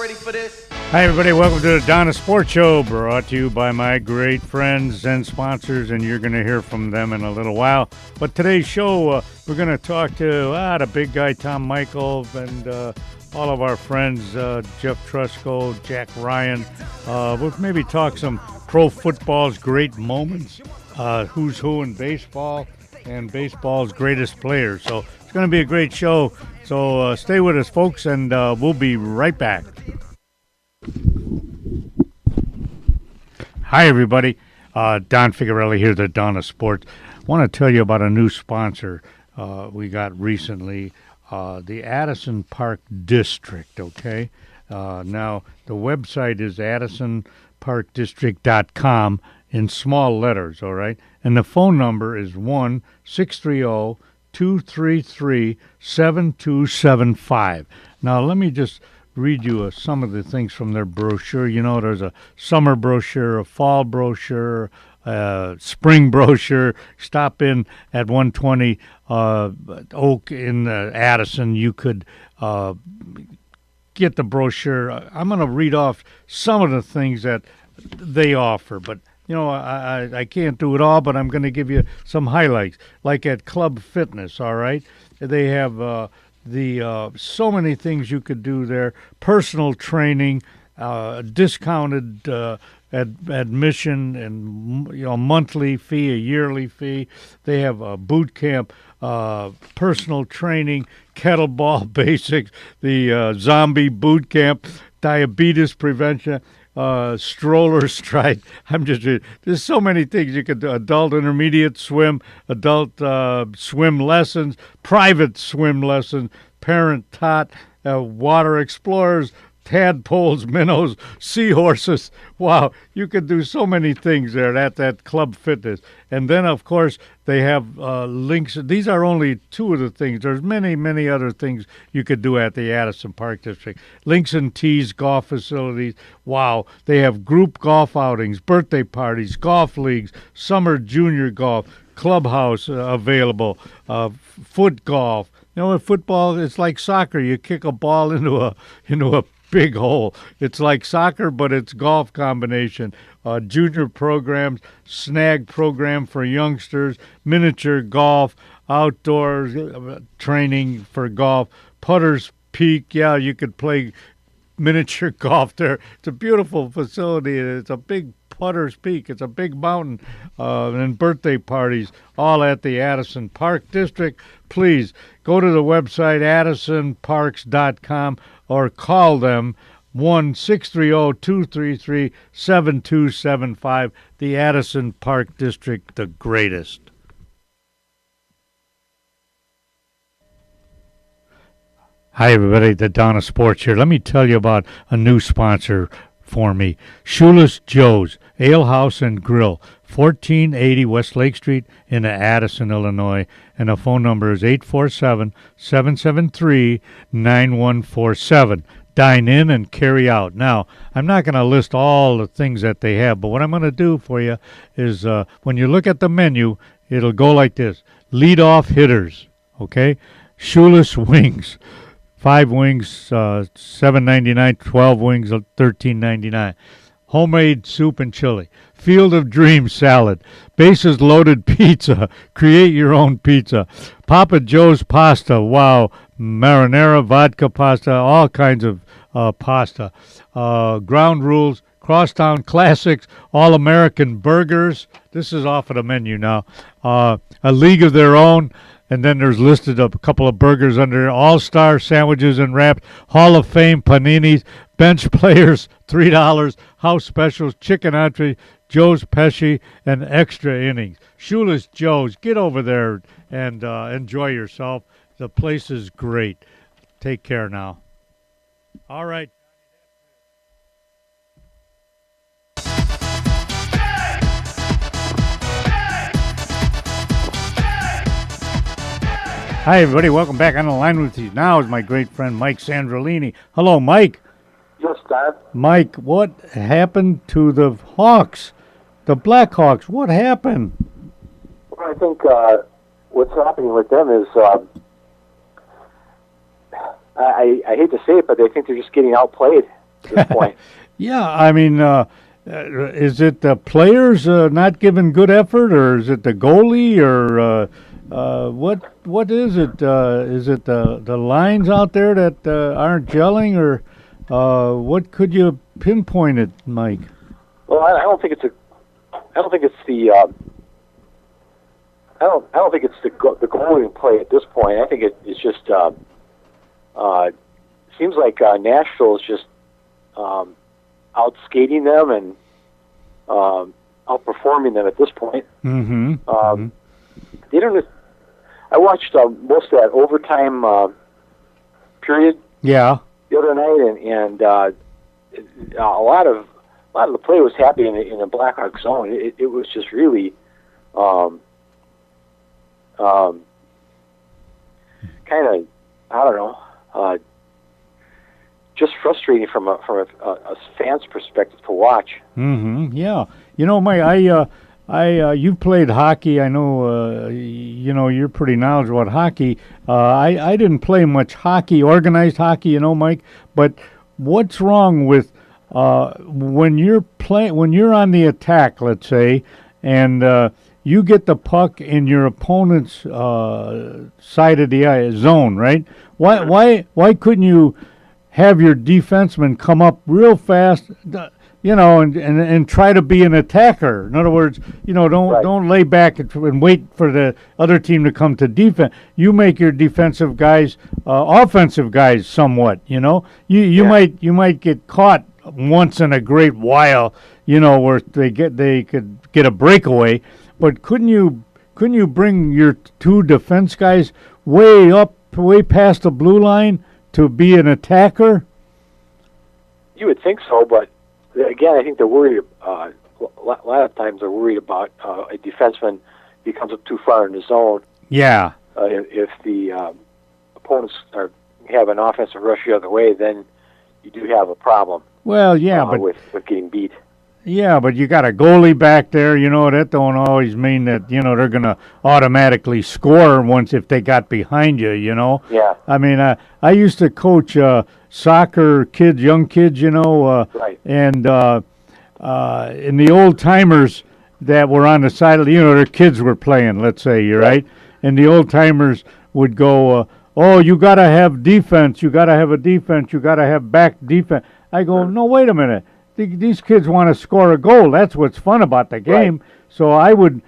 ready for this? Hi, everybody. Welcome to the Donna Sports Show, brought to you by my great friends and sponsors, and you're going to hear from them in a little while. But today's show, we're going to talk to the big guy, Tom Michael, and all of our friends, Jeff Trusco, Jack Ryan. We'll maybe talk some pro football's great moments, who's who in baseball, and baseball's greatest players. So it's going to be a great show. So stay with us, folks, and we'll be right back. Hi, everybody. Don Figarelli here, the Donna Sports. I want to tell you about a new sponsor we got recently, the Addison Park District, okay? Now, the website is addisonparkdistrict.com in small letters, all right? And the phone number is 1-630-233-7275. Now, let me just read you some of the things from their brochure. You know, there's a summer brochure, a fall brochure, spring brochure. Stop in at 120 Oak in Addison. You could get the brochure. I'm going to read off some of the things that they offer, but you know, I can't do it all, but I'm going to give you some highlights. Like at Club Fitness, all right? They have so many things you could do there. Personal training, discounted admission, and monthly fee, a yearly fee. They have a boot camp, personal training, kettlebell basics, the zombie boot camp, diabetes prevention, stroller stride. There's so many things you could do. Adult intermediate swim, adult swim lessons, private swim lessons, parent taught, water explorers, tadpoles, minnows, seahorses. Wow, you could do so many things there at that Club Fitness. And then, of course, they have links. These are only two of the things. There's many, many other things you could do at the Addison Park District. Links and Tees golf facilities. Wow, they have group golf outings, birthday parties, golf leagues, summer junior golf, clubhouse available, foot golf. You know, in football, it's like soccer. You kick a ball into a big hole. It's like soccer, but it's golf combination. Junior programs, snag program for youngsters, miniature golf, outdoor training for golf, Putter's Peak. Yeah, you could play miniature golf there. It's a beautiful facility. It's a big Putter's Peak. It's a big mountain. And birthday parties, all at the Addison Park District. Please go to the website, addisonparks.com, or call them 1-630-233-7275. The Addison Park District, the greatest. Hi, everybody. The Donna Sports here. Let me tell you about a new sponsor for me. Shoeless Joe's Ale House and Grill, 1480 West Lake Street in Addison, Illinois. And the phone number is 847-773-9147. Dine in and carry out. Now, I'm not going to list all the things that they have, but what I'm going to do for you is when you look at the menu, it'll go like this. Lead-off hitters, okay? Shoeless wings. 5 wings, $7.99. 12 wings, $13.99. Homemade soup and chili. Field of Dreams salad. Bases loaded pizza. Create your own pizza. Papa Joe's pasta. Wow. Marinara, vodka pasta, all kinds of pasta. Ground Rules. Crosstown Classics. All-American Burgers. This is off of the menu now. A League of Their Own. And then there's listed a couple of burgers under All-Star Sandwiches and Wraps, Hall of Fame Paninis, Bench Players, $3, House Specials, Chicken Entree, Joe's Pesci, and Extra Innings. Shoeless Joe's, get over there and enjoy yourself. The place is great. Take care now. All right. Hi, everybody. Welcome back. On the line with you now is my great friend, Mike Sandrolini. Hello, Mike. Yes, Dad. Mike, what happened to the Hawks, the Blackhawks? What happened? Well, I think what's happening with them is, I hate to say it, but they think they're just getting outplayed. at this point. Yeah, I mean, is it the players not giving good effort, or is it the goalie, or what is it? Is it the lines out there that aren't gelling, or what could you pinpoint it, Mike? Well, I don't think it's the I don't think it's the goalie play at this point. I think it's just seems like Nashville is just out skating them and outperforming them at this point. Mm-hmm. They don't. I watched most of that overtime period Yeah. the other night, and a lot of the play was happening in the Blackhawk zone. It was just really kind of, I don't know, just frustrating from a fan's perspective to watch. Mm-hmm. Yeah. You know, Mike, you played hockey. I know, you know, you're pretty knowledgeable about hockey. I didn't play much hockey, organized hockey, you know, Mike. But what's wrong with when you're on the attack, let's say, and you get the puck in your opponent's side of the zone, right? Why couldn't you have your defenseman come up real fast, you know, and try to be an attacker? In other words, you know, don't lay back and wait for the other team to come to defense. You make your defensive guys offensive guys somewhat. You know, you might get caught once in a great while, you know, where they could get a breakaway. But couldn't you bring your two defense guys way past the blue line to be an attacker? You would think so, but again, I think they're worried. A lot of times they're worried about a defenseman becomes up too far in the zone. Yeah. If the opponents have an offensive rush the other way, then you do have a problem. Well, yeah, but with getting beat. Yeah, but you got a goalie back there, you know, that don't always mean that, you know, they're going to automatically score once if they got behind you, you know. Yeah. I mean, I used to coach soccer kids, young kids, you know, right. And in the old timers that were on the side of the, you know, their kids were playing, let's say, you're right? And the old timers would go, oh, you got to have defense, you got to have a defense, you got to have back defense. I go, no, wait a minute. These kids want to score a goal. That's what's fun about the game. Right. So I would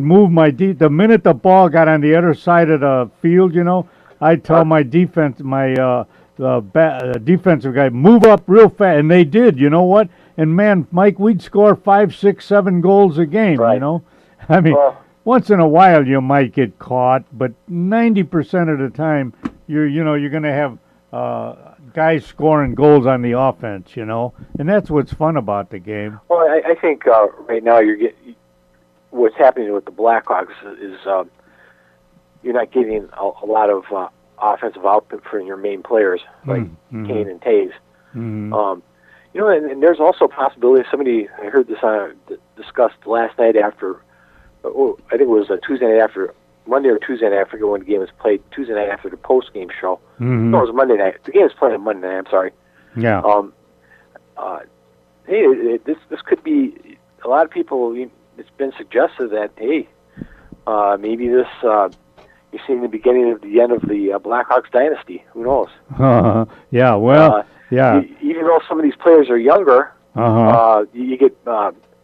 move my the minute the ball got on the other side of the field, you know, I'd tell my defensive guy, move up real fast, and they did. You know what? And man, Mike, we'd score 5, 6, 7 goals a game. Right. You know, I mean, once in a while you might get caught, but 90% of the time you're going to have guys scoring goals on the offense, you know, and that's what's fun about the game. Well, I think right now what's happening with the Blackhawks is you're not getting a lot of offensive output from your main players like Kane and Taves. Mm-hmm. You know, and there's also a possibility. I heard this discussed last night after. I think it was a Tuesday night after. Monday or Tuesday night, I forget when the game was played. Tuesday night after the post-game show. Mm-hmm. No, it was Monday night. The game was played on Monday night. I'm sorry. Yeah. Hey, this could be a lot of people. It's been suggested that maybe this you're seeing the beginning of the end of the Blackhawks dynasty. Who knows? Yeah. Well. Yeah. Even though some of these players are younger, you get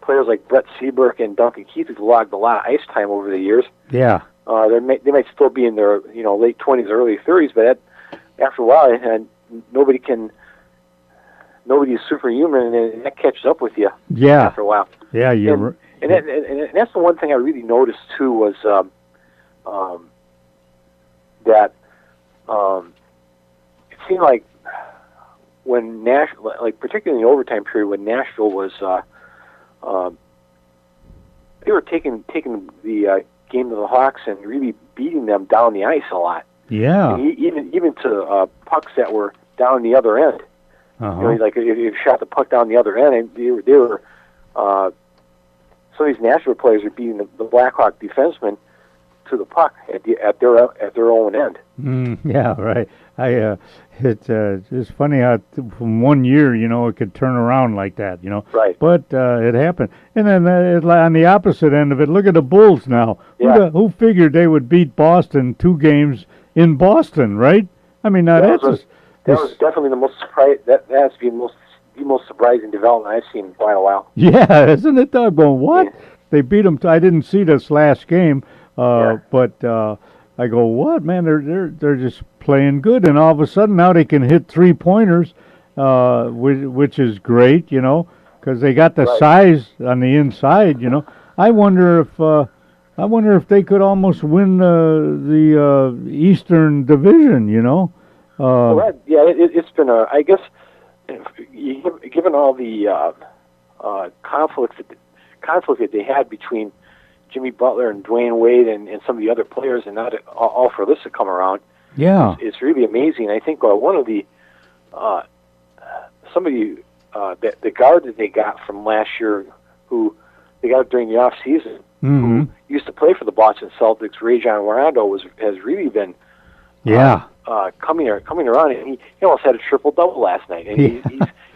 players like Brett Seabrook and Duncan Keith who've logged a lot of ice time over the years. Yeah. They might still be in their late 20s, early 30s, but after a while, and nobody's superhuman, and that catches up with you. Yeah. After a while. Yeah, and that's the one thing I really noticed too was that it seemed like when Nashville, like particularly in the overtime period, when Nashville was they were taking the game to the Hawks and really beating them down the ice a lot. Yeah. And even to pucks that were down the other end. Like if you shot the puck down the other end, and they were some of these Nashville players are beating the Blackhawk defensemen to the puck at their own end. Yeah, right. It's funny how from one year, it could turn around like that. Right. But it happened. And then on the opposite end of it, look at the Bulls now. Yeah. Who figured they would beat Boston 2 games in Boston, right? I mean, now that was definitely the most surprise. That has to be the most surprising development I've seen in quite a while. Yeah, isn't it? Going what? Yeah. They beat them. I didn't see this last game, but I go, what, man? They're just playing good, and all of a sudden now they can hit 3-pointers, which is great, because they got the size on the inside. I wonder if they could almost win the Eastern Division. It's been I guess, given all the conflict that they had between Jimmy Butler and Dwayne Wade and some of the other players, and not all for this to come around. Yeah, it's really amazing. I think one of the the guard that they got from last year, who they got during the off season, who used to play for the Boston Celtics, Rajon Rondo, has really been coming around, and he almost had a triple-double last night, and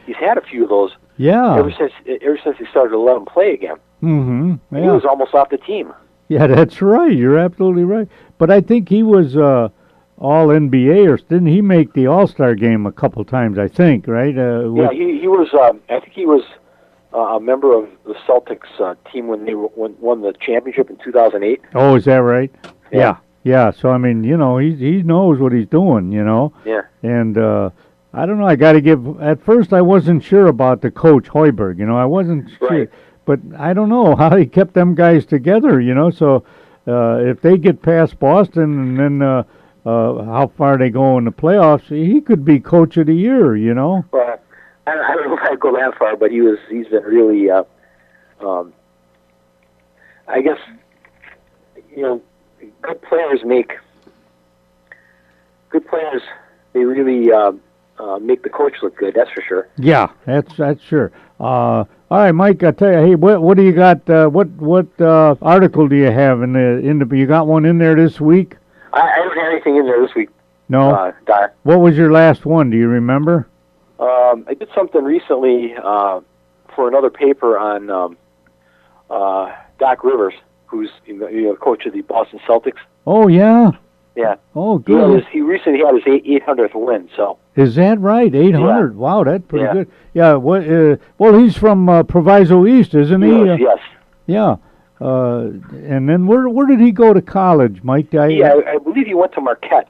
he's had a few of those. Yeah. Ever since he started to let him play again. Mm-hmm. Yeah. He was almost off the team. Yeah, that's right. You're absolutely right. But I think he was all NBA, or didn't he make the All-Star game a couple times? I think, right? He was. I think he was a member of the Celtics team when they won the championship in 2008. Oh, is that right? Yeah. Yeah. So I mean, he knows what he's doing. Yeah. And I don't know. I got to give. At first, I wasn't sure about the coach Hoiberg. I wasn't sure, but I don't know how he kept them guys together. So if they get past Boston, and then how far they go in the playoffs, he could be coach of the year. Well, I don't know if I'd go that far, but he's been really. I guess good players They really. Make the coach look good. That's for sure. Yeah, that's sure. All right, Mike. I tell you, hey, what do you got? What article do you have in the? You got one in there this week? I don't have anything in there this week. No. Doc. What was your last one? Do you remember? I did something recently for another paper on Doc Rivers, who's coach of the Boston Celtics. Oh yeah. Yeah. Oh, good. He recently had his 800th win. So. Is that right? 800. Yeah. Wow, that's pretty good. Yeah. Well, he's from Proviso East, isn't he? Yes. Yeah. And then where did he go to college, Mike? I believe he went to Marquette.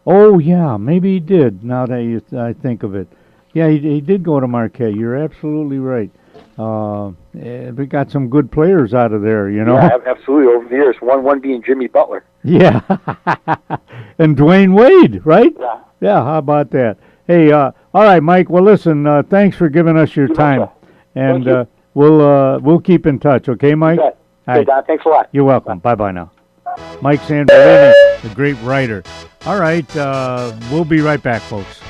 Oh yeah, maybe he did. Now that I think of it, yeah, he did go to Marquette. You're absolutely right. We got some good players out of there, Yeah, absolutely. Over the years, one being Jimmy Butler. Yeah, and Dwayne Wade, right? Yeah. Yeah. How about that? Hey, all right, Mike. Well, listen. Thanks for giving us your time, and we'll keep in touch. Okay, Mike. Okay. Hey, Don. Thanks a lot. You're welcome. Bye now. Mike Santorini, the great writer. All right, we'll be right back, folks.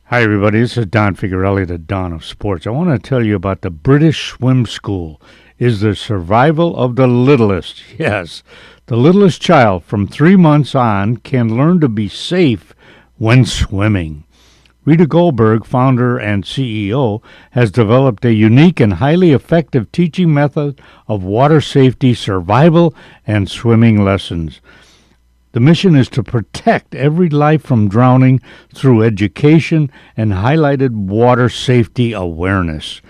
Hi, everybody. This is Don Figurelli, the Don of Sports. I want to tell you about the British Swim School. Is the survival of the littlest. Yes, the littlest child from 3 months on can learn to be safe when swimming. Rita Goldberg, founder and CEO, has developed a unique and highly effective teaching method of water safety, survival, and swimming lessons. The mission is to protect every life from drowning through education and highlighted water safety awareness.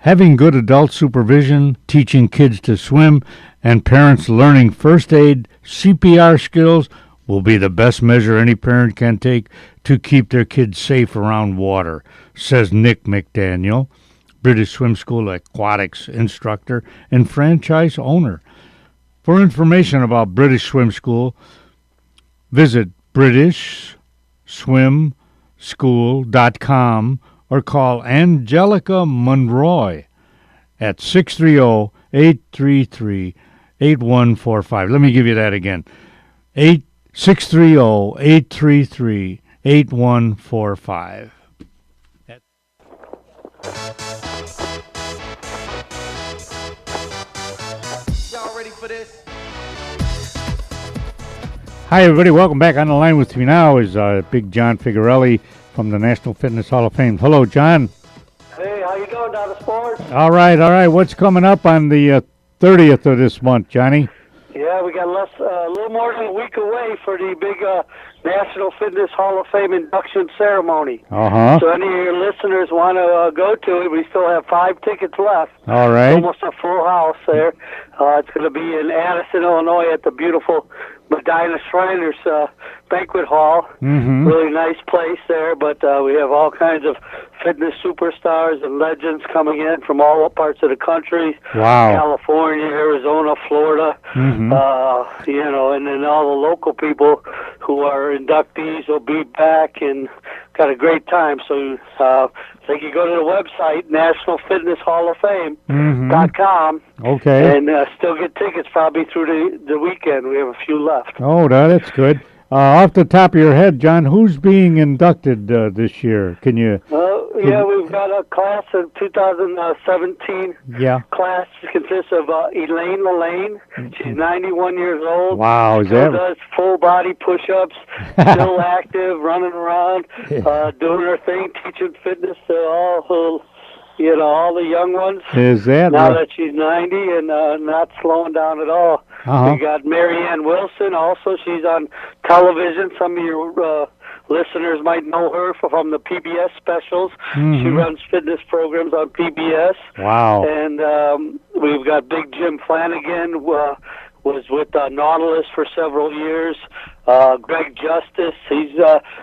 Having good adult supervision, teaching kids to swim, and parents learning first aid, CPR skills will be the best measure any parent can take to keep their kids safe around water, says Nick McDaniel, British Swim School aquatics instructor and franchise owner. For information about British Swim School, visit BritishSwimSchool.com or call Angelica Monroy at 630-833-8145. Let me give you that again. 630-833-8145. Y'all ready for this? Hi, everybody. Welcome back. On the line with me now is Big John Figurelli from the National Fitness Hall of Fame. Hello, John. Hey, how you doing, Donna Sports? All right, all right. What's coming up on the 30th of this month, Johnny? Yeah, we got a little more than a week away for the big National Fitness Hall of Fame induction ceremony. Uh-huh. So any of your listeners want to go to it, we still have 5 tickets left. All right. Almost a full house there. It's going to be in Addison, Illinois at the beautiful Medina Shriners Banquet Hall. Mm-hmm. Really nice place there, but we have all kinds of fitness superstars and legends coming in from all parts of the country. Wow. California, Arizona, Florida, Mm-hmm. And then all the local people who are inductees will be back and got a great time. So they can go to the website, National Fitness Hall of Fame.com, Okay. and still get tickets probably through the weekend. We have a few left. Oh, that's good. Off the top of your head, John, who's being inducted this year? Can you? Yeah, we've got a class of 2017. Yeah. Class consists of Elaine Lane. She's 91 years old. Wow, is Still that? does full body push-ups. Still active, running around, doing her thing, teaching fitness to all the young ones. Is that? Now that she's 90 and not slowing down at all. Uh-huh. We got Marianne Wilson also. She's on television. Some of your listeners might know her from the PBS specials. Mhm. She runs fitness programs on PBS. Wow. And we've got Big Jim Flanagan, was with Nautilus for several years. Greg Justice, he's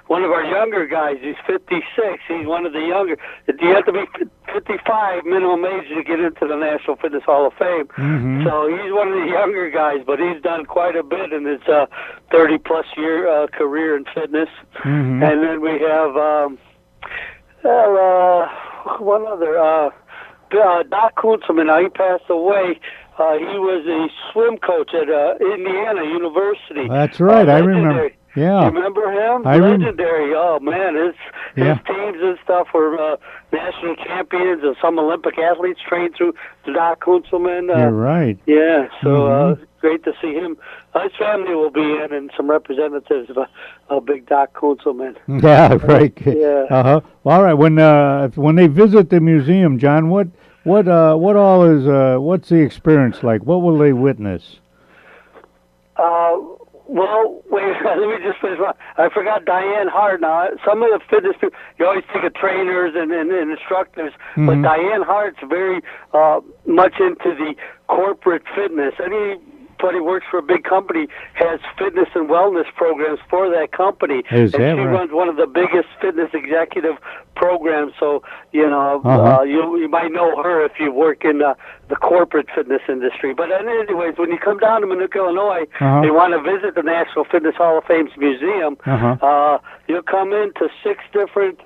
one of our younger guys. He's 56. He's one of the younger. You have to be 55 minimum age to get into the National Fitness Hall of Fame. Mhm. So he's one of the younger guys, but he's done quite a bit in his 30-plus year career in fitness. Mhm. And then we have one other, Doc Kunzelman. Now he passed away. He was a swim coach at Indiana University. That's right. I remember. Legendary. Yeah. You remember him? I rem- Legendary. Oh man, his Yeah. teams and stuff were national champions, and some Olympic athletes trained through Doc Kunzelman. You're right. Yeah, so Mhm. great to see him. His family will be in, and some representatives of Big Doc Kunzelman. Yeah. Right. Yeah. Uh-huh. Well, all right. When they visit the museum, John, what all is what's the experience like? What will they witness? Well, wait, let me just finish. I forgot Diane Hart. Now, some of the fitness people, you always think of trainers and instructors, but Mhm. Diane Hart's very much into the corporate fitness. Anybody who works for a big company has fitness and wellness programs for that company. Is and that she right? runs one of the biggest fitness executive programs. So, Uh-huh. you might know her if you work in the corporate fitness industry. But anyways, when you come down to Minooka, Illinois, Uh-huh. and want to visit the National Fitness Hall of Fame's museum, Uh-huh. you'll come into 6 different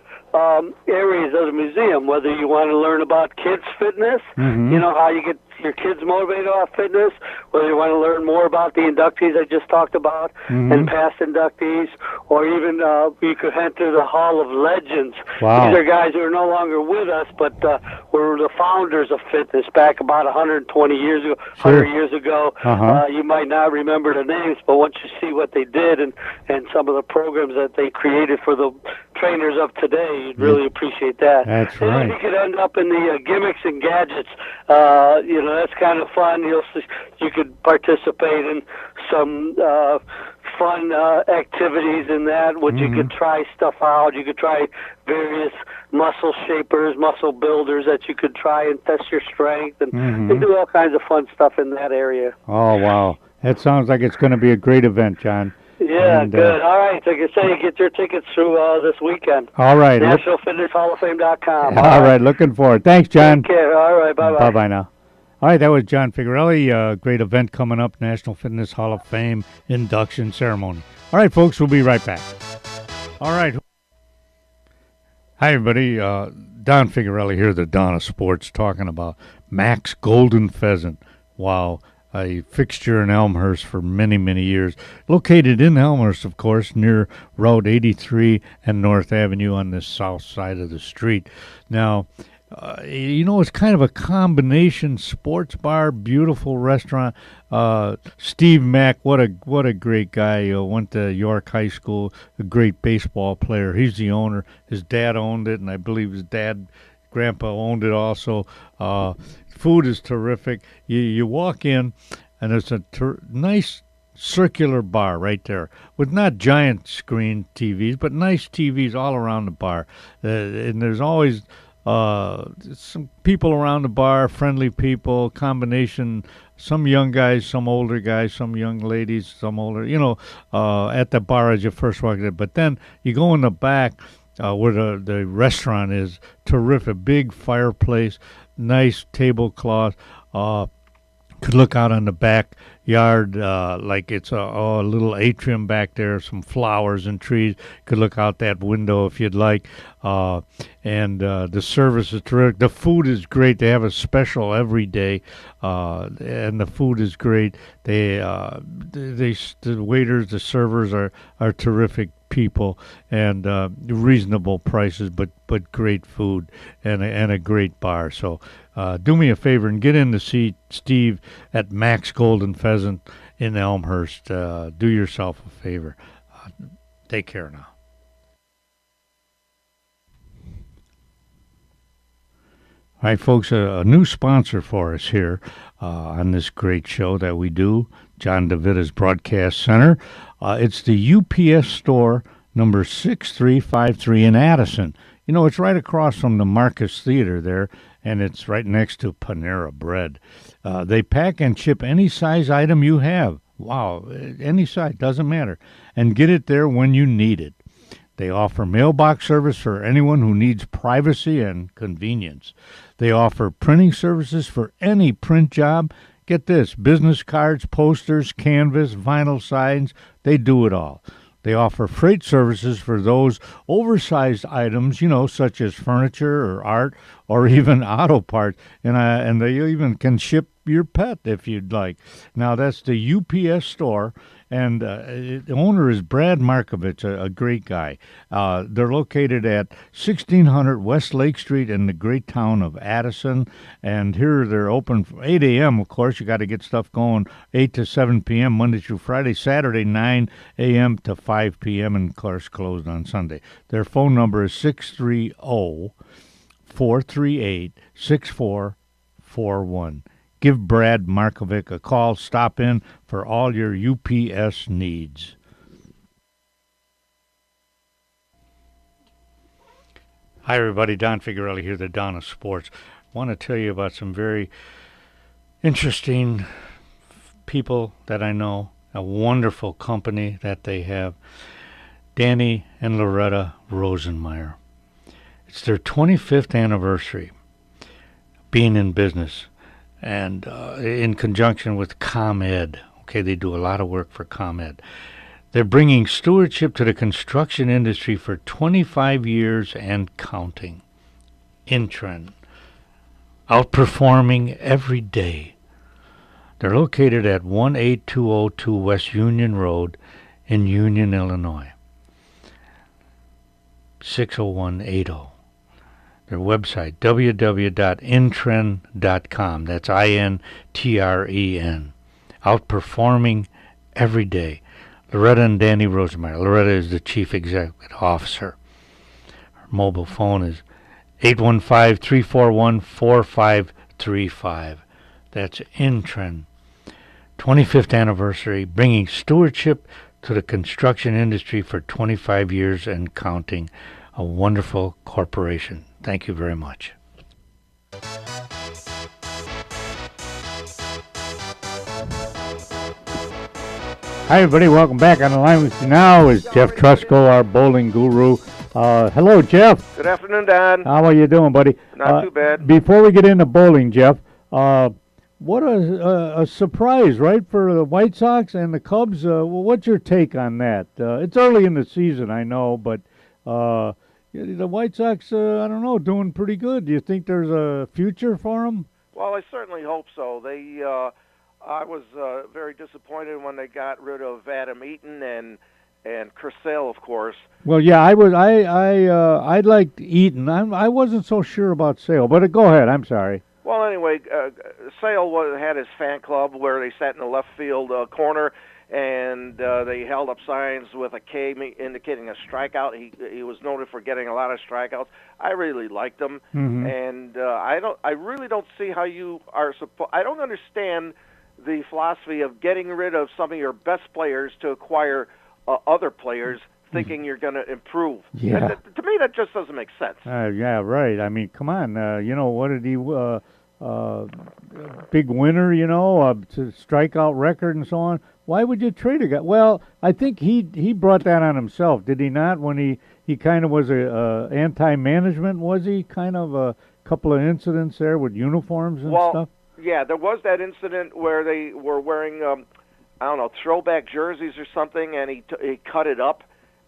areas of the museum, whether you want to learn about kids' fitness, Mhm. how you get your kids motivated off fitness, whether you want to learn more about the inductees I just talked about Mhm. and past inductees, or even you could enter the Hall of Legends. Wow. These are guys who are no longer with us, but were the founders of fitness back about 120 years ago, Sure. 100 years ago. Uh-huh. You might not remember the names, but once you see what they did and some of the programs that they created for the trainers of today, you'd really appreciate that. That's And right. then you could end up in the gimmicks and gadgets. That's kind of fun. You could participate in some fun activities in that, which you could try stuff out. You could try various muscle shapers, muscle builders that you could try and test your strength, and they do all kinds of fun stuff in that area. Oh, wow. That sounds like it's going to be a great event, John. Yeah, And, good. All right, like I say, get your tickets through this weekend. All right. NationalFitnessHallOfFame.com. All right. Looking forward. Thanks, John. Take care. All right, bye-bye. Bye-bye now. All right, that was John Figurelli. Great event coming up, National Fitness Hall of Fame induction ceremony. All right, folks, we'll be right back. All right. Hi, everybody. Don Figurelli here, the Donna Sports, talking about Max Golden Pheasant. Wow. A fixture in Elmhurst for many, many years. Located in Elmhurst, of course, near Route 83 and North Avenue on the south side of the street. Now, It's kind of a combination sports bar, beautiful restaurant. Steve Mack, what a great guy. Went to York High School, a great baseball player. He's the owner. His dad owned it, and I believe his grandpa owned it also. Food is terrific. You walk in, and there's a nice circular bar right there with not giant screen TVs, but nice TVs all around the bar. And there's always some people around the bar, friendly people, combination, some young guys, some older guys, some young ladies, some older, at the bar as you first walk in. But then you go in the back where the restaurant is, terrific, big fireplace, nice tablecloth, could look out on the backyard like it's a little atrium back there, some flowers and trees. Could look out that window if you'd like. And the service is terrific. The food is great. They have a special every day, and the food is great. The waiters, the servers are terrific people, and reasonable prices, but great food and a great bar. So do me a favor and get in to see Steve at Max Golden Pheasant in Elmhurst. Do yourself a favor. Take care now. All right, folks, a new sponsor for us here on this great show that we do, John DeVitta's Broadcast Center. It's the UPS store, number 6353 in Addison. It's right across from the Marcus Theater there, and it's right next to Panera Bread. They pack and ship any size item you have. Wow, any size, doesn't matter. And get it there when you need it. They offer mailbox service for anyone who needs privacy and convenience. They offer printing services for any print job. Get this, business cards, posters, canvas, vinyl signs, they do it all. They offer freight services for those oversized items, such as furniture or art or even auto parts. And they even can ship your pet if you'd like. Now, that's the UPS store. And the owner is Brad Markovich, a great guy. They're located at 1600 West Lake Street in the great town of Addison. And here they're open from 8 a.m., of course. You got to get stuff going 8 to 7 p.m., Monday through Friday. Saturday, 9 a.m. to 5 p.m., and, of course, closed on Sunday. Their phone number is 630-438-6441. Give Brad Markovic a call. Stop in for all your UPS needs. Hi, everybody. Don Figuarelli here, the Don of Sports. I want to tell you about some very interesting people that I know, a wonderful company that they have, Danny and Loretta Rosenmeyer. It's their 25th anniversary being in business. And in conjunction with ComEd. Okay, they do a lot of work for ComEd. They're bringing stewardship to the construction industry for 25 years and counting. Intren. Outperforming every day. They're located at 18202 West Union Road in Union, Illinois. 60180. Their website, www.intren.com. That's INTREN. Outperforming every day. Loretta and Danny Rosenmeyer. Loretta is the Chief Executive Officer. Her mobile phone is 815-341-4535. That's Intren. 25th anniversary, bringing stewardship to the construction industry for 25 years and counting. A wonderful corporation. Thank you very much. Hi, everybody. Welcome back. On the line with you now is Jeff Trusco, our bowling guru. Hello, Jeff. Good afternoon, Don. How are you doing, buddy? Not too bad. Before we get into bowling, Jeff, what a surprise, right, for the White Sox and the Cubs. What's your take on that? It's early in the season, I know, but the White Sox, I don't know, doing pretty good. Do you think there's a future for them? Well, I certainly hope so. I was very disappointed when they got rid of Adam Eaton, and and Chris Sale, of course. Well, yeah, I liked Eaton. I wasn't so sure about Sale, but go ahead. I'm sorry. Well, anyway, Sale had his fan club where they sat in the left field corner, and they held up signs with a K indicating a strikeout. He was noted for getting a lot of strikeouts. I really liked him, and I really don't see how you are supposed. I don't understand the philosophy of getting rid of some of your best players to acquire other players, thinking you're going to improve. Yeah. To me, that just doesn't make sense. Yeah, right. I mean, come on. What did he? Big winner, to strikeout record and so on. Why would you trade a guy? Well, I think he brought that on himself, did he not? When he kind of was a anti-management, was he? Kind of a couple of incidents there with uniforms and stuff. Yeah, there was that incident where they were wearing, throwback jerseys or something, and he cut it up.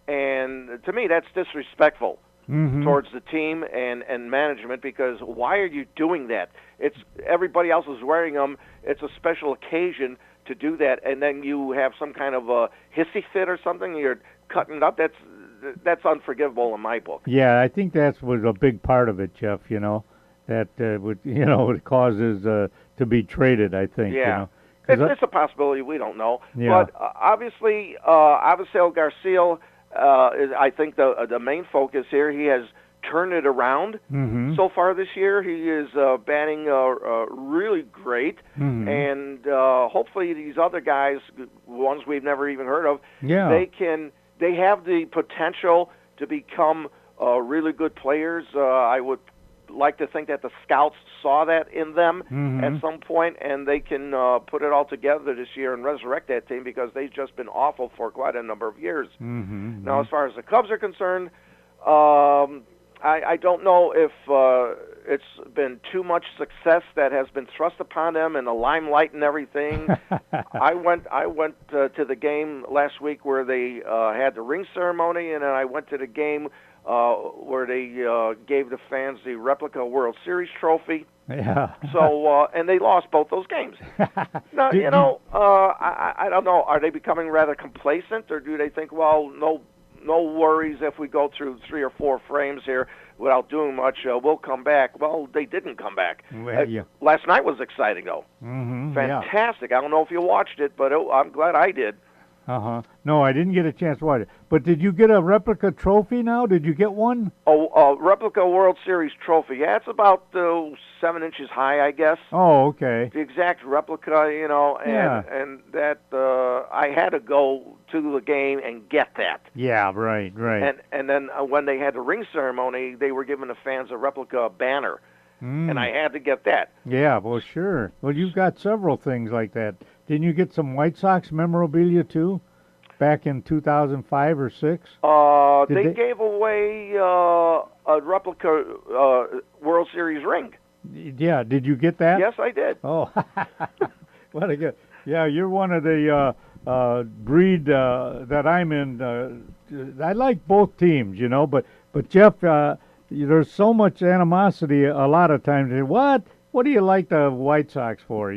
And to me, that's disrespectful towards the team and management, because why are you doing that? It's everybody else is wearing them. It's a special occasion to do that, and then you have some kind of a hissy fit or something. You're cutting it up. That's unforgivable in my book. Yeah, I think that was a big part of it, Jeff. That it causes to be traded. I think. Yeah. It's a possibility. We don't know. Yeah. But obviously, Avisail Garcia is, I think, the main focus here. He has turned it around so far this year. He is batting really great, and hopefully these other guys, ones we've never even heard of, they have the potential to become really good players. I would like to think that the scouts saw that in them at some point, and they can put it all together this year and resurrect that team, because they've just been awful for quite a number of years. Now, as far as the Cubs are concerned, I don't know if it's been too much success that has been thrust upon them and the limelight and everything. I went to the game last week where they had the ring ceremony, and then I went to the game where they gave the fans the replica World Series trophy. Yeah. So and they lost both those games. Now, I don't know. Are they becoming rather complacent, or do they think, well, no worries if we go through 3 or 4 frames here without doing much, we'll come back? Well, they didn't come back. Last night was exciting, though. Fantastic. I don't know if you watched it, but I'm glad I did. No, I didn't get a chance to watch it. But did you get a replica trophy now? Did you get one? A replica World Series trophy. Yeah, it's about 7 inches high, I guess. Oh, okay. The exact replica, and that I had to go to the game and get that. Yeah, right. And then when they had the ring ceremony, they were giving the fans a replica banner, and I had to get that. Yeah, well, sure. Well, you've got several things like that. Didn't you get some White Sox memorabilia, too, back in 2005 or 6? They gave away a replica World Series ring. Yeah, did you get that? Yes, I did. Oh, what a good. Yeah, you're one of the breed that I'm in. I like both teams, but Jeff, there's so much animosity a lot of times. What do you like the White Sox for,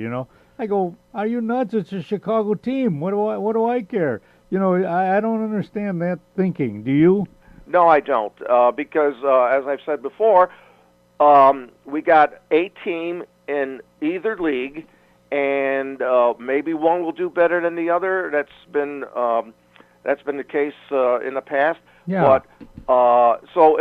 I go, are you nuts? It's a Chicago team. What do I care? I don't understand that thinking. Do you? No, I don't. Because as I've said before, we got a team in either league, and maybe one will do better than the other. That's been the case in the past. Yeah. But so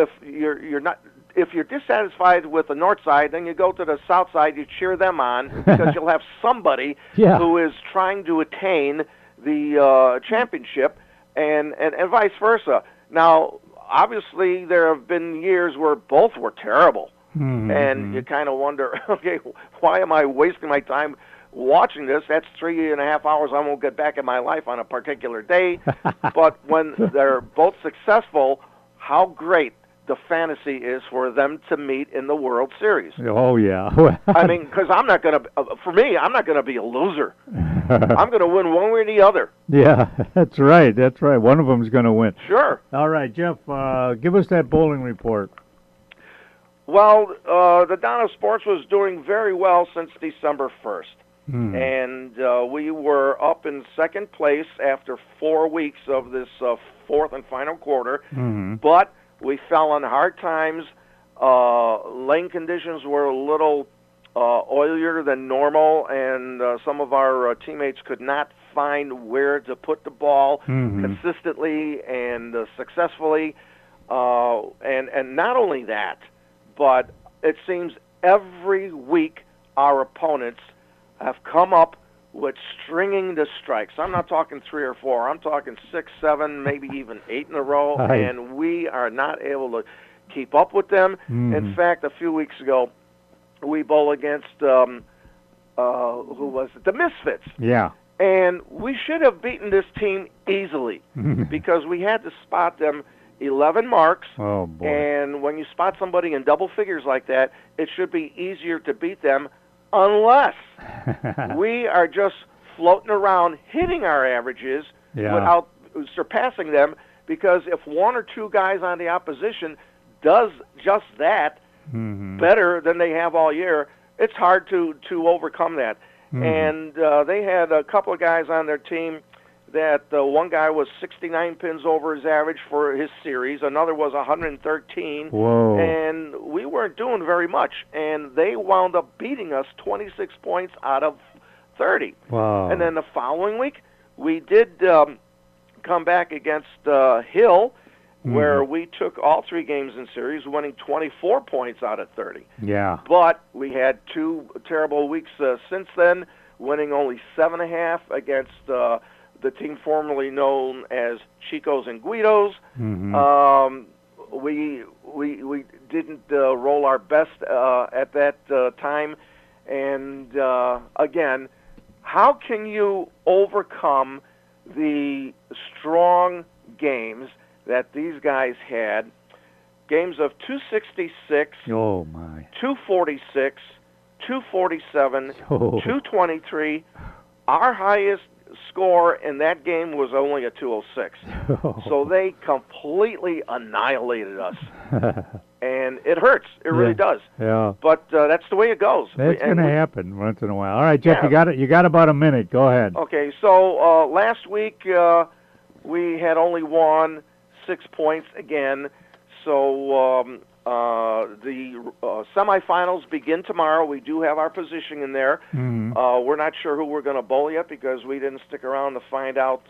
if you're dissatisfied with the north side, then you go to the south side, you cheer them on, because you'll have somebody who is trying to attain the championship, and vice versa. Now, obviously, there have been years where both were terrible, and you kind of wonder, okay, why am I wasting my time watching this? That's 3.5 hours I won't get back in my life on a particular day. But when they're both successful, how great the fantasy is for them to meet in the World Series. Oh, yeah. I mean, because I'm not going to be a loser. I'm going to win one way or the other. Yeah, that's right. One of them's going to win. Sure. All right, Jeff, give us that bowling report. Well, the Donna Sports was doing very well since December 1st. and we were up in second place after 4 weeks of this fourth and final quarter, but we fell on hard times. Lane conditions were a little oilier than normal, and some of our teammates could not find where to put the ball consistently and successfully. And not only that, but it seems every week our opponents have come up with stringing the strikes. I'm not talking 3 or 4. I'm talking 6, 7, maybe even 8 in a row, and we are not able to keep up with them. In fact, a few weeks ago, we bowled against who was it? The Misfits. Yeah. And we should have beaten this team easily because we had to spot them 11 marks. Oh, boy. And when you spot somebody in double figures like that, it should be easier to beat them unless we are just floating around hitting our averages without surpassing them, because if 1 or 2 guys on the opposition does just that better than they have all year, it's hard to overcome that. And they had a couple of guys on their team that one guy was 69 pins over his average for his series, another was 113. Whoa. And we weren't doing very much, and they wound up beating us 26 points out of 30. Wow. And then the following week, we did come back against Hill, where we took all 3 games in series, winning 24 points out of 30. Yeah. But we had 2 terrible weeks since then, winning only 7.5 against the team formerly known as Chicos and Guidos. We didn't roll our best at that time. And again, how can you overcome the strong games that these guys had? Games of 266, Oh, my. 246, 247, Oh. 223. Our highest score in that game was only a 206. So they completely annihilated us. And it hurts. It really does. Yeah. But that's the way it goes. That's going to happen once in a while. All right, Jeff, you got about a minute. Go ahead. Okay, so last week we had only won 6 points again. So the semifinals begin tomorrow. We do have our position in there. We're not sure who we're going to bowl yet because we didn't stick around to find out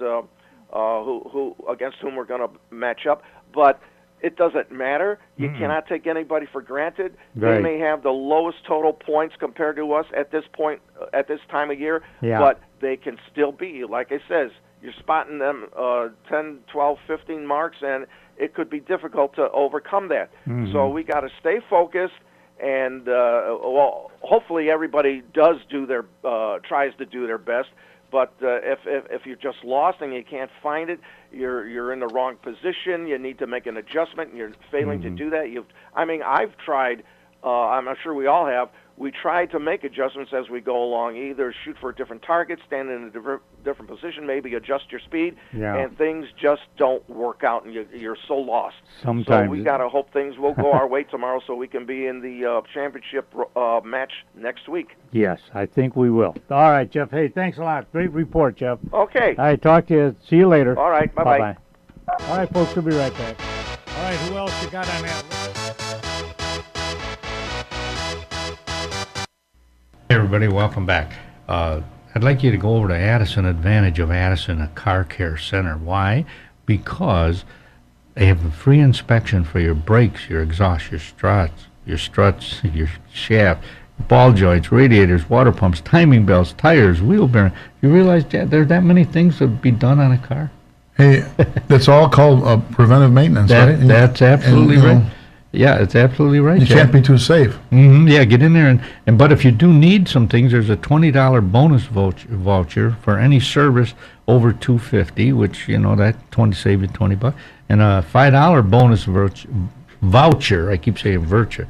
who against whom we're going to match up. But it doesn't matter. You cannot take anybody for granted. Right. They may have the lowest total points compared to us at this point, at this time of year, Yeah. but they can still beat you. Like I says, you're spotting them 10, 12, 15 marks, and it could be difficult to overcome that. So we got to stay focused, and well, hopefully everybody does do their tries to do their best. But if you're just lost and you can't find it, you're in the wrong position. You need to make an adjustment, and you're failing to do that. I've tried. I'm sure we all have. We try to make adjustments as we go along. Either shoot for a different target, stand in a different position, maybe adjust your speed, and things just don't work out, and you're so lost. Sometimes. So we got to hope things will go our way tomorrow so we can be in the championship match next week. Yes, I think we will. All right, Jeff. Hey, thanks a lot. Great report, Jeff. Okay. All right, talk to you. See you later. All right, bye-bye. Bye-bye. All right, folks, we'll be right back. All right, who else you got on that list? Hey everybody, welcome back. I'd like you to go over to Addison Advantage of Addison, a car care center. Why? Because they have a free inspection for your brakes, your exhaust, your struts, your shaft, ball joints, radiators, water pumps, timing belts, tires, wheel bearing. You realize that there are that many things that would be done on a car? Hey, that's all called preventive maintenance, right? That's absolutely right. Yeah, it's absolutely right. You can't be too safe. Yeah, get in there but if you do need some things, there's a $20 bonus voucher for any service over $250, which that save you $20, and a $5 bonus voucher. I keep saying voucher.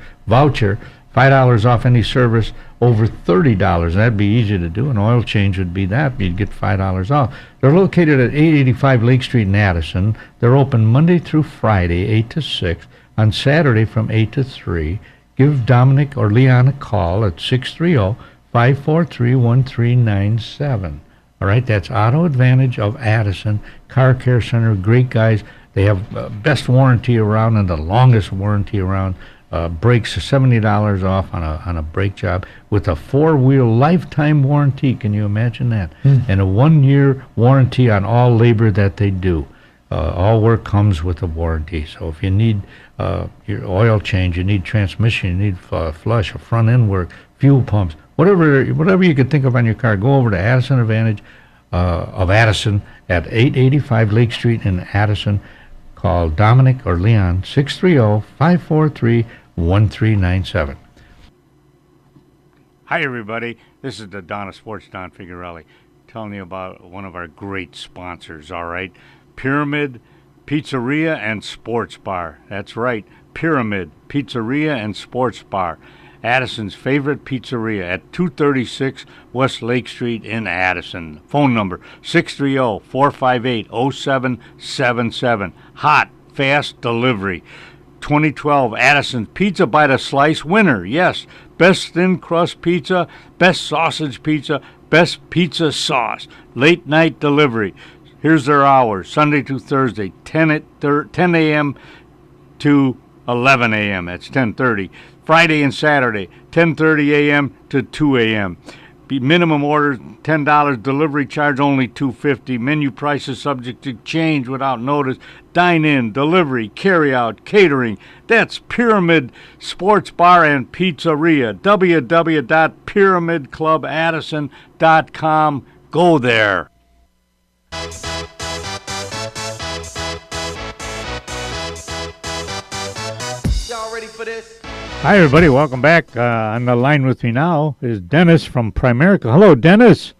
$5 off any service over $30. That'd be easy to do. An oil change would be that. You'd get $5 off. They're located at 885 Lake Street in Addison. They're open Monday through Friday, 8 to 6. On Saturday from 8 to 3, give Dominic or Leon a call at 543-1397. All right, that's Auto Advantage of Addison Car Care Center. Great guys. They have best warranty around and the longest warranty around. Brakes $70 off on a brake job with a 4-wheel lifetime warranty. Can you imagine that? And a 1-year warranty on all labor that they do. All work comes with a warranty. So if you need your oil change, you need transmission, you need flush, or front end work, fuel pumps, whatever you could think of on your car, go over to Addison Advantage of Addison at 885 Lake Street in Addison. Call Dominic or Leon 630-543-1397. Hi, everybody. This is the Donna Sports, Don Figuarelli, telling you about one of our great sponsors, all right? Pyramid Pizzeria and Sports Bar. That's right, Pyramid Pizzeria and Sports Bar. Addison's favorite pizzeria at 236 West Lake Street in Addison. Phone number 630-458-0777. Hot, fast delivery. 2012 Addison's Pizza by the Slice winner. Yes, best thin crust pizza, best sausage pizza, best pizza sauce. Late night delivery. Here's their hours, Sunday to Thursday, 10 a.m. to 11 a.m. That's 10:30. Friday and Saturday, 10:30 a.m. to 2 a.m. Minimum order $10. Delivery charge only $2.50. Menu prices subject to change without notice. Dine in, delivery, carry out, catering. That's Pyramid Sports Bar and Pizzeria. www.pyramidclubaddison.com. Go there. Y'all ready for this? Hi, everybody. Welcome back. On the line with me now is Dennis from Primerica. Hello, Dennis.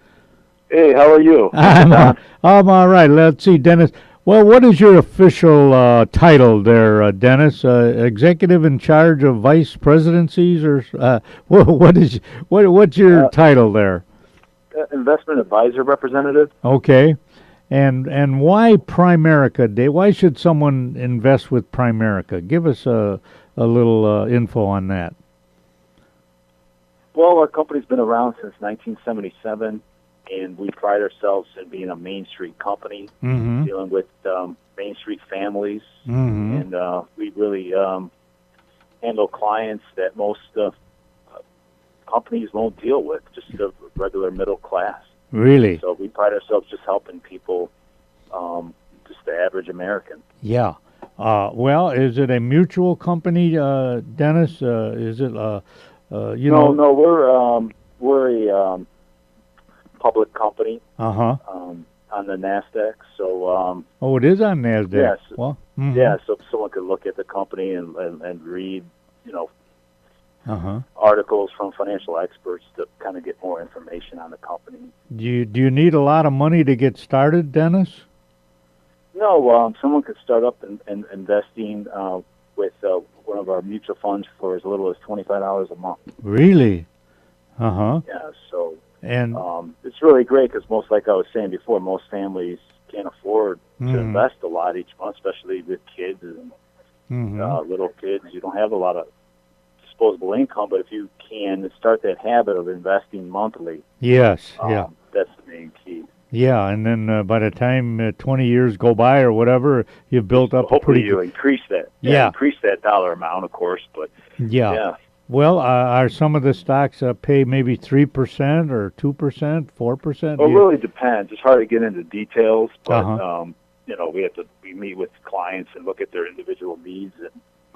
Hey, how are you? I'm all right. Let's see, Dennis. Well, what is your official title there, Dennis? Executive in charge of vice presidencies, or what's your title there? Investment advisor representative. Okay. And why Primerica, Dave? Why should someone invest with Primerica? Give us a little info on that. Well, our company's been around since 1977, and we pride ourselves in being a Main Street company, dealing with Main Street families, and we really handle clients that most companies won't deal with, just the regular middle class. Really? So we pride ourselves just helping people, just the average American. Yeah. Well, is it a mutual company, Dennis? Is it, No, we're a public company. On the NASDAQ. So. It is on NASDAQ. Yes. Well. Yeah. So someone could look at the company and read, articles from financial experts to kind of get more information on the company. Do you need a lot of money to get started, Dennis? No, someone could start up and investing with one of our mutual funds for as little as $25 a month. Really? Yeah. So. And it's really great because like I was saying before, most families can't afford to invest a lot each month, especially with kids and little kids. You don't have a lot of disposable income, but if you can start that habit of investing monthly, yes, that's the main key. Yeah, and then by the time 20 years go by or whatever, you've built up hopefully you increase that. Increase that dollar amount, of course, but yeah. Well, are some of the stocks pay maybe 3% or 2%, 4%? Well, it really depends. It's hard to get into details, but we meet with clients and look at their individual needs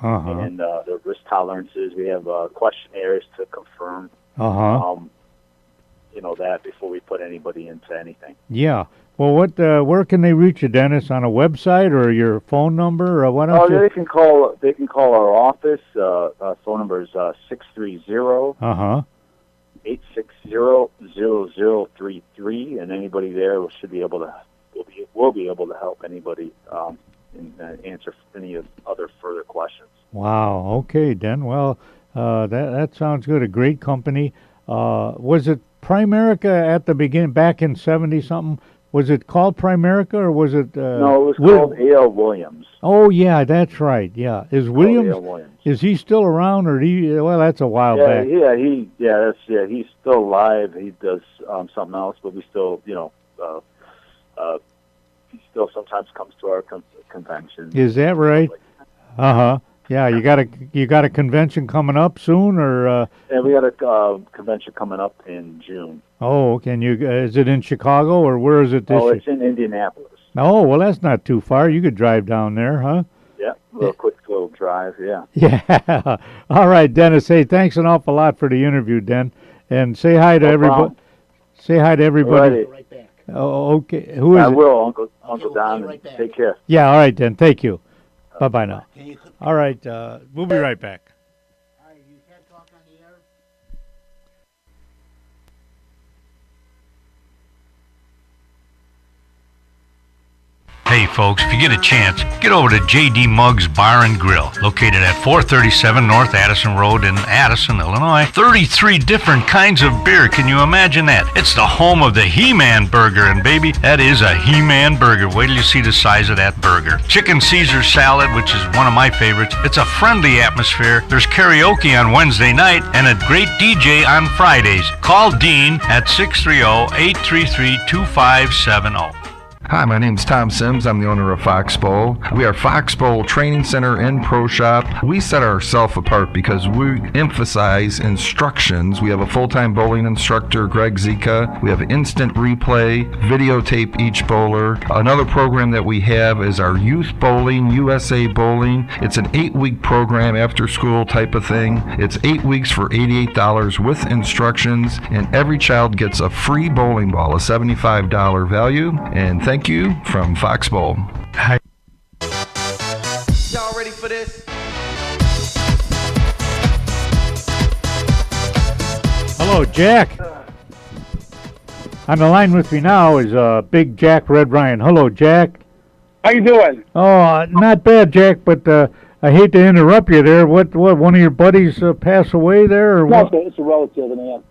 and their risk tolerances. We have questionnaires to confirm, that before we put anybody into anything. Yeah. Well, where can they reach you, Dennis? On a website or your phone number? Or why don't you? They can call our office. Phone number is 630-860-0033, and anybody there will be able to help anybody and answer any other further questions. Wow. Okay, Den. Well, that sounds good. A great company. Was it Primerica at the beginning, back in 70-something, Was it called Primerica or was it? No, it was called A.L. Williams. Oh yeah, that's right. Yeah, is Williams? A.L. Williams. Is he still around, or well, that's a while back. He's still alive. He does something else, but we still, he still sometimes comes to our convention. Is that right? Yeah, you got a convention coming up soon, or? Yeah, we got a convention coming up in June. Oh, okay. And is it in Chicago, or where is it this year? It's in Indianapolis. Oh, well, that's not too far. You could drive down there, huh? Yeah, quick little drive, yeah. Yeah. All right, Dennis. Hey, thanks an awful lot for the interview, Den. And say hi to everybody. Say hi to everybody. Right back. Oh, okay. Who is it? I will, Uncle Don. Right, take care. Yeah, all right, Den. Thank you. Bye-bye now. All right, we'll be right back. All right, you can't talk on the air? Hey folks, if you get a chance, get over to J.D. Muggs Bar and Grill, located at 437 North Addison Road in Addison, Illinois. 33 different kinds of beer, can you imagine that? It's the home of the He-Man Burger, and baby, that is a He-Man Burger. Wait till you see the size of that burger. Chicken Caesar salad, which is one of my favorites. It's a friendly atmosphere. There's karaoke on Wednesday night and a great DJ on Fridays. Call Dean at 630-833-2570. Hi, my name is Tom Sims. I'm the owner of Foxbowl. We are Foxbowl Training Center and Pro Shop. We set ourselves apart because we emphasize instructions. We have a full-time bowling instructor, Greg Zika. We have instant replay, videotape each bowler. Another program that we have is our Youth Bowling, USA Bowling. It's an 8-week program, after school type of thing. It's 8 weeks for $88 with instructions, and every child gets a free bowling ball, a $75 value. And thank you from Foxbowl. Y'all ready for this? Hello, Jack. On the line with me now is Big Jack Red Ryan. Hello, Jack. How you doing? Oh, not bad, Jack, but I hate to interrupt you there. What one of your buddies pass away there? Or what? No, it's a relative, man.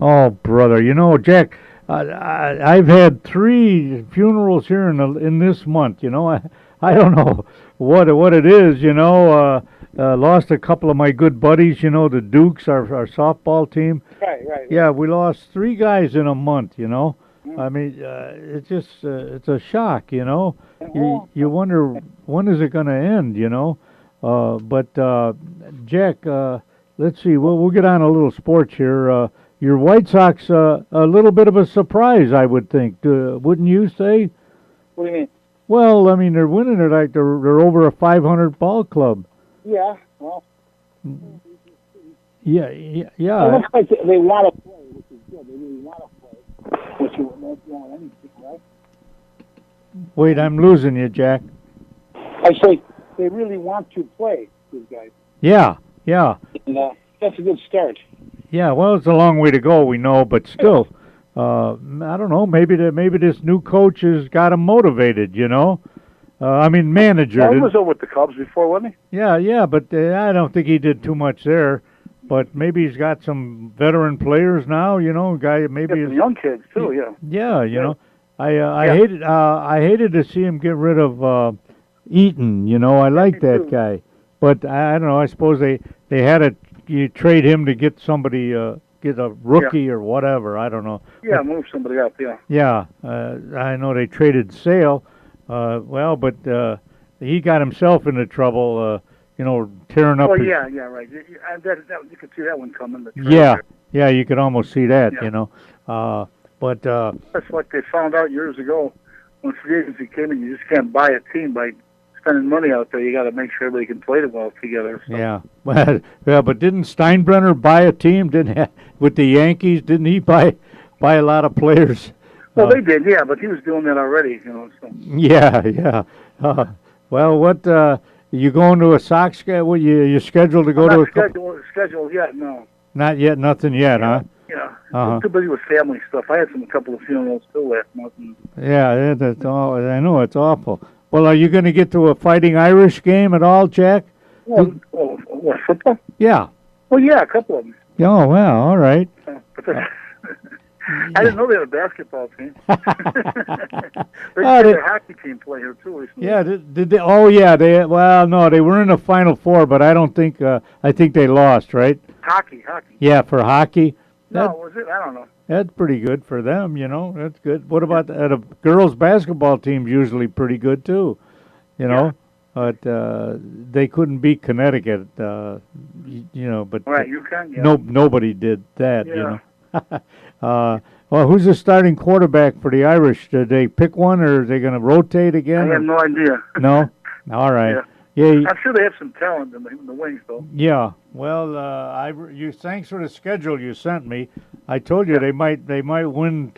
Oh, brother, Jack, I've had 3 funerals here in this month. I don't know what it is. Lost a couple of my good buddies. The Dukes, our softball team. Right. Yeah, we lost 3 guys in a month. I mean, it's just it's a shock. You wonder when is it going to end. But Jack, let's see. We'll get on a little sports here. Your White Sox, a little bit of a surprise, I would think. Wouldn't you say? What do you mean? Well, I mean, they're winning it like they're over a 500 ball club. Yeah, well. Yeah. It looks like they want to play, which is good. They really want to play, which you won't want anything, right? Wait, I'm losing you, Jack. I say they really want to play, these guys. Yeah. And that's a good start. Yeah, well, it's a long way to go, we know, but still, I don't know. Maybe this new coach has got him motivated. Manager. Well, he was over with the Cubs before, wasn't he? Yeah, but I don't think he did too much there. But maybe he's got some veteran players now. Guy maybe some young kids too. Yeah. I hated to see him get rid of Eaton. I like that guy, but I don't know. I suppose they had to. You trade him to get somebody, get a rookie or whatever. I don't know. Yeah, move somebody up. Yeah. Yeah, I know they traded Sale. But he got himself into trouble. Tearing up. Oh his... yeah, right. You could see that one coming. Yeah, you could almost see that. Yeah. But that's like they found out years ago when free agency came in. You just can't buy a team by spending money out there. You got to make sure everybody can play well together. So. Yeah, but didn't Steinbrenner buy a team? With the Yankees? Didn't he buy a lot of players? Well, they did, yeah, but he was doing that already, So. Yeah. Well, what you going to a Sox game? What you scheduled to go to? Scheduled yet? No. Not yet. Nothing yet, huh? Yeah. I'm too busy with family stuff. I had a couple of funerals too last month. Yeah, that's all. I know it's awful. Well, are you going to get to a Fighting Irish game at all, Jack? What, football? Yeah. Well, yeah, a couple of them. Oh, well, all right. I didn't know they had a basketball team. They had a hockey team play here too recently. Yeah, did they? Oh, yeah. No, they were in the Final Four, but I don't think. I think they lost, right? Hockey. Yeah, for hockey. Was it? I don't know. That's pretty good for them, That's good. What about the girls' basketball team's usually pretty good too, But they couldn't beat Connecticut, But Right, UConn. Yeah. Nobody did that, Yeah. Well, who's the starting quarterback for the Irish? Did they pick one, or are they going to rotate again? I have no idea. No? All right. Yeah. I'm sure they have some talent in the wings, though. Yeah. Well, thanks for the schedule you sent me. I told you they might win,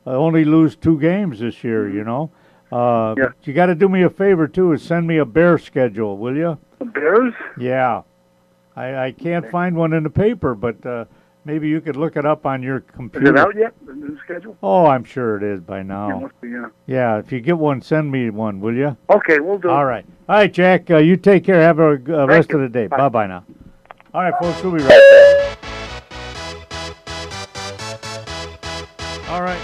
only lose 2 games this year, Yeah. You got to do me a favor, too, is send me a Bear schedule, will you? The Bears? Yeah. I can't find one in the paper, but maybe you could look it up on your computer. Is it out yet, the new schedule? Oh, I'm sure it is by now. It must be, yeah. Yeah, if you get one, send me one, will you? Okay, we'll do. All right. All right, Jack, you take care. Have a rest you. of the day. Bye. Bye-bye now. All right, folks, we'll be right back. All right.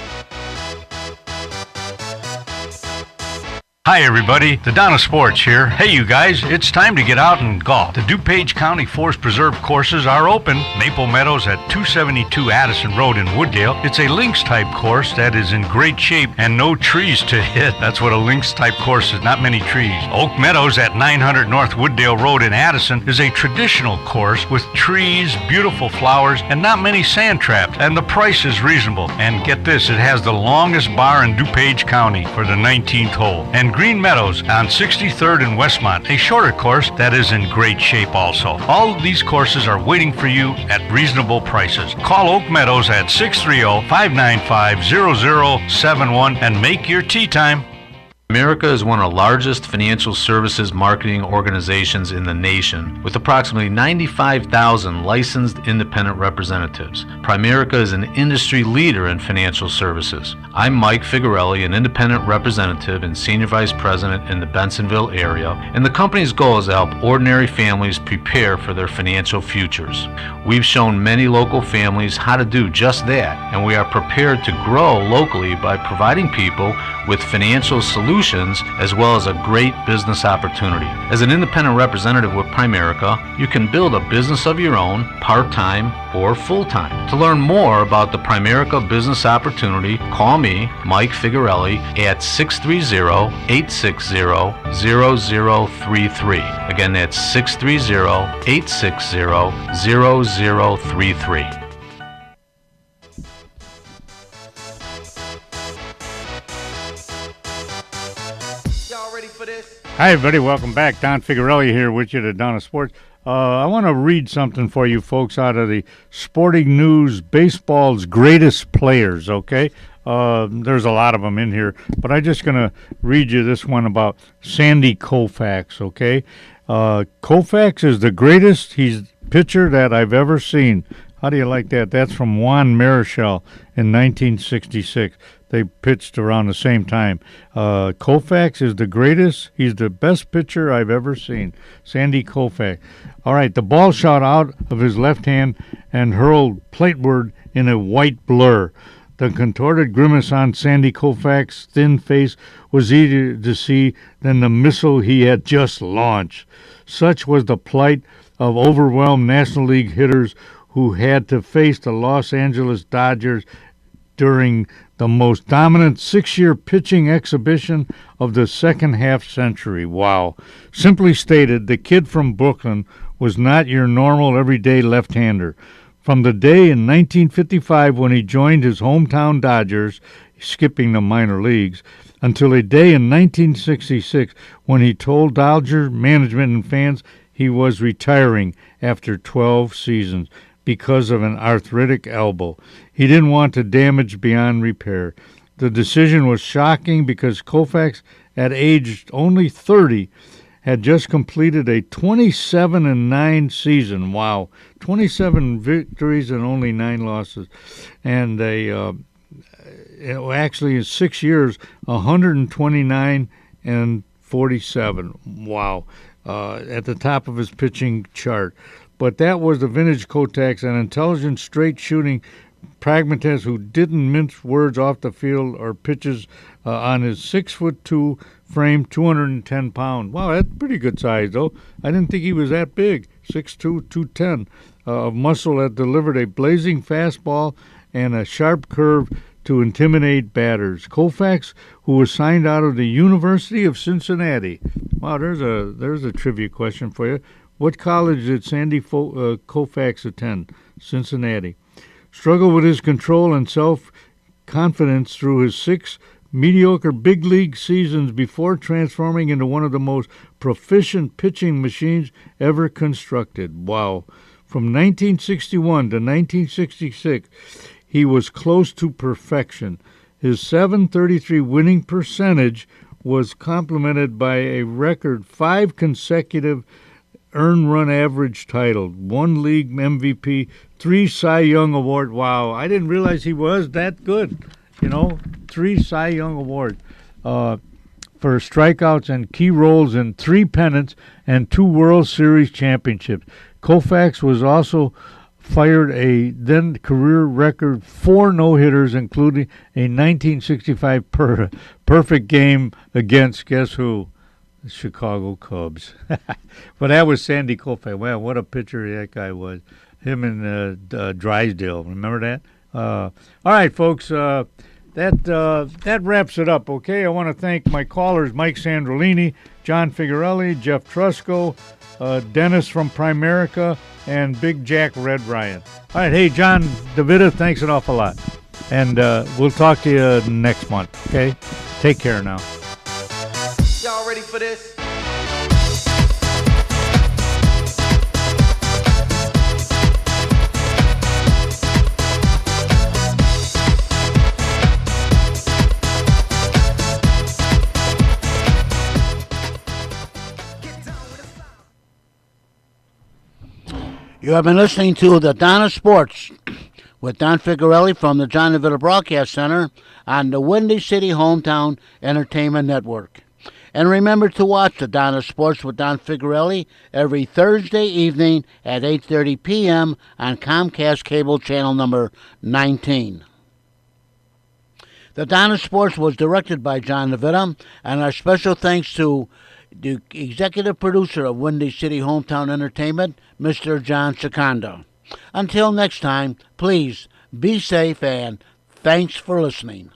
Hi everybody, the Donna Sports here. Hey you guys, it's time to get out and golf. The DuPage County Forest Preserve courses are open. Maple Meadows at 272 Addison Road in Wooddale. It's a links type course that is in great shape and no trees to hit. That's what a links type course is, not many trees. Oak Meadows at 900 North Wooddale Road in Addison is a traditional course with trees, beautiful flowers, and not many sand traps. And the price is reasonable. And get this, it has the longest bar in DuPage County for the 19th hole. And Green Meadows on 63rd and Westmont, a shorter course that is in great shape also. All of these courses are waiting for you at reasonable prices. Call Oak Meadows at 630-595-0071 and make your tee time. Primerica is one of the largest financial services marketing organizations in the nation, with approximately 95,000 licensed independent representatives. Primerica is an industry leader in financial services. I'm Mike Figarelli, an independent representative and senior vice president in the Bensonville area, and the company's goal is to help ordinary families prepare for their financial futures. We've shown many local families how to do just that, and we are prepared to grow locally by providing people with financial solutions as well as a great business opportunity. As an independent representative with Primerica, you can build a business of your own, part-time or full-time. To learn more about the Primerica business opportunity, call me, Mike Figarelli, at 630-860-0033. Again, that's 630-860-0033. Hi, everybody. Welcome back. Don Figarelli here with you to Donna Sports. I want to read something for you folks out of the Sporting News Baseball's Greatest Players, okay? There's a lot of them in here, but I'm just going to read you this one about Sandy Koufax, okay? Koufax is the greatest pitcher that I've ever seen. How do you like that? That's from Juan Marichal in 1966. They pitched around the same time. Koufax is the greatest. He's the best pitcher I've ever seen. Sandy Koufax. All right, the ball shot out of his left hand and hurled plateward in a white blur. The contorted grimace on Sandy Koufax's thin face was easier to see than the missile he had just launched. Such was the plight of overwhelmed National League hitters who had to face the Los Angeles Dodgers during the most dominant 6-year pitching exhibition of the second half-century. Wow. Simply stated, the kid from Brooklyn was not your normal everyday left-hander. From the day in 1955 when he joined his hometown Dodgers, skipping the minor leagues, until a day in 1966 when he told Dodger management and fans he was retiring after 12 seasons because of an arthritic elbow. He didn't want to damage beyond repair. The decision was shocking because Koufax, at age only 30, had just completed a 27-9 season. Wow, 27 victories and only 9 losses. And actually in 6 years, 129 and 47. Wow, at the top of his pitching chart. But that was the vintage Koufax, an intelligent, straight-shooting pragmatist who didn't mince words off the field or pitches on his 6'2" frame, 210 pound. Wow, that's pretty good size though. I didn't think he was that big. 6'2", 210 of muscle that delivered a blazing fastball and a sharp curve to intimidate batters. Koufax, who was signed out of the University of Cincinnati. Wow, there's a trivia question for you. What college did Sandy Koufax attend? Cincinnati. Struggled with his control and self-confidence through his 6 mediocre big league seasons before transforming into one of the most proficient pitching machines ever constructed. Wow. From 1961 to 1966, he was close to perfection. His .733 winning percentage was complemented by a record 5 consecutive earned run average title, 1 league MVP, 3 Cy Young Award. Wow, I didn't realize he was that good. 3 Cy Young Awards for strikeouts and key roles in 3 pennants and 2 World Series championships. Koufax was also fired a then career record 4 no-hitters, including a 1965 perfect game against, guess who? The Chicago Cubs. But that was Sandy Koufax. Wow, what a pitcher that guy was. Him and Drysdale. Remember that? All right, folks. That wraps it up, okay? I want to thank my callers, Mike Sandrolini, John Figurelli, Jeff Trusco, Dennis from Primerica, and Big Jack Red Ryan. All right, hey, John DeVita, thanks an awful lot. And we'll talk to you next month, okay? Take care now. Y'all ready for this? You have been listening to the Donna Sports with Don Figurelli from the John DeVita Broadcast Center on the Windy City Hometown Entertainment Network. And remember to watch the Donna Sports with Don Figurelli every Thursday evening at 8:30 p.m. on Comcast Cable Channel number 19. The Donna Sports was directed by John DeVita, and our special thanks to the executive producer of Windy City Hometown Entertainment, Mr. John Secondo. Until next time, please be safe and thanks for listening.